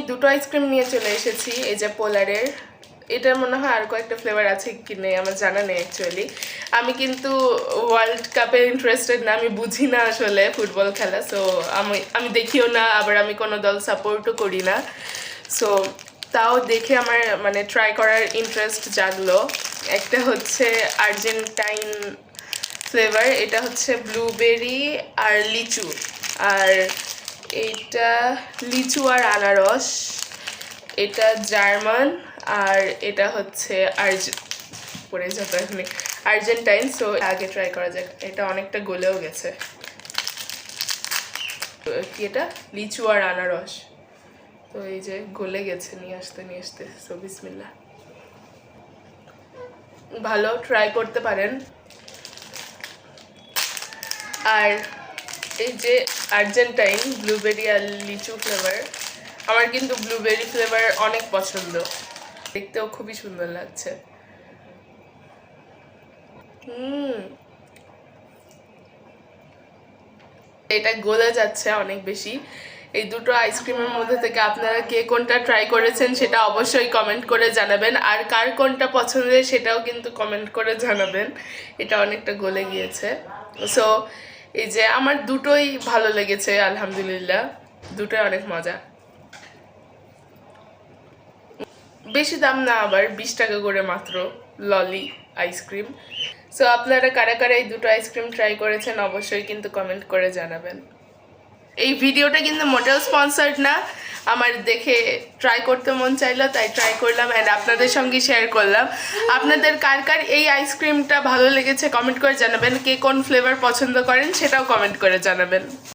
দুটো আইসক্রিম নিয়ে চলে এসেছি, এই যে পোলারের। এটার মনে হয় আর কয়েকটা ফ্লেভার আছে কি নেই আমার জানা নেই অ্যাকচুয়ালি। আমি কিন্তু ওয়ার্ল্ড কাপে ইন্টারেস্টেড না, আমি বুঝি না আসলে ফুটবল খেলা, সো আমি দেখিও না, আবার আমি কোনো দল সাপোর্টও করি না। সো তাও দেখে আমার মানে ট্রাই করার ইন্টারেস্ট জাগলো। একটা হচ্ছে আর্জেন্টাইন ফ্লেভার, এটা হচ্ছে ব্লুবেরি আর লিচু, আর এইটা লিচু আর আনারস। এটা জার্মান, আর এটা হচ্ছে আর্জেন্টাইন। সো আগে ট্রাই করা যাক। এটা অনেকটা গলেও গেছে। কি এটা? লিচু আর আনারস। তো এই যে গলে গেছে নিয়ে আসতে। সো বিসমিল্লাহ। ভালো, ট্রাই করতে পারেন। আর এই যে আর্জেন্টাইন ব্লুবেরি আর লিচু ফ্লেভার, আমার কিন্তু ব্লুবেরি ফ্লেভার অনেক পছন্দ, দেখতেও খুবই সুন্দর লাগছে। এটা গলে যাচ্ছে অনেক বেশি। এই দুটো আইসক্রিমের মধ্যে থেকে আপনারা কে কোনটা ট্রাই করেছেন সেটা অবশ্যই কমেন্ট করে জানাবেন, আর কার কোনটা পছন্দের সেটাও কিন্তু কমেন্ট করে জানাবেন। এটা অনেকটা গলে গিয়েছে। সো এই যে আমার দুটোই ভালো লেগেছে আলহামদুলিল্লাহ, দুটোই অনেক মজা। বেশি দাম না, আবার 20 টাকা করে মাত্র ললি আইসক্রিম। সো আপনারা কারা কারা এই দুটো আইসক্রিম ট্রাই করেছেন অবশ্যই কিন্তু কমেন্ট করে জানাবেন। এই ভিডিওটা কিন্তু মোটেও স্পন্সর্ড না, আমার দেখে ট্রাই করতে মন চাইলো তাই ট্রাই করলাম অ্যান্ড আপনাদের সঙ্গে শেয়ার করলাম। আপনাদের কার কার এই আইসক্রিমটা ভালো লেগেছে কমেন্ট করে জানাবেন, কে কোন ফ্লেভার পছন্দ করেন সেটাও কমেন্ট করে জানাবেন।